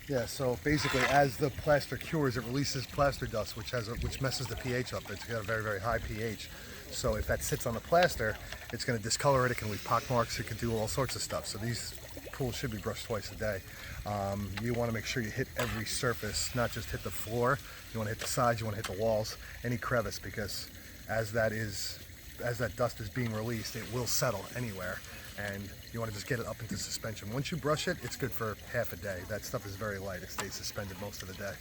Yeah, so basically as the plaster cures, it releases plaster dust, which messes the pH up. It's got a very, very high pH. So if that sits on the plaster, it's going to discolor it. It can leave pock marks. It can do all sorts of stuff. So these pools should be brushed twice a day. You want to make sure you hit every surface, not just hit the floor. You want to hit the sides. You want to hit the walls, any crevice, because as that dust is being released, it will settle anywhere. And you want to just get it up into suspension. Once you brush it, it's good for half a day. That stuff is very light. It stays suspended most of the day.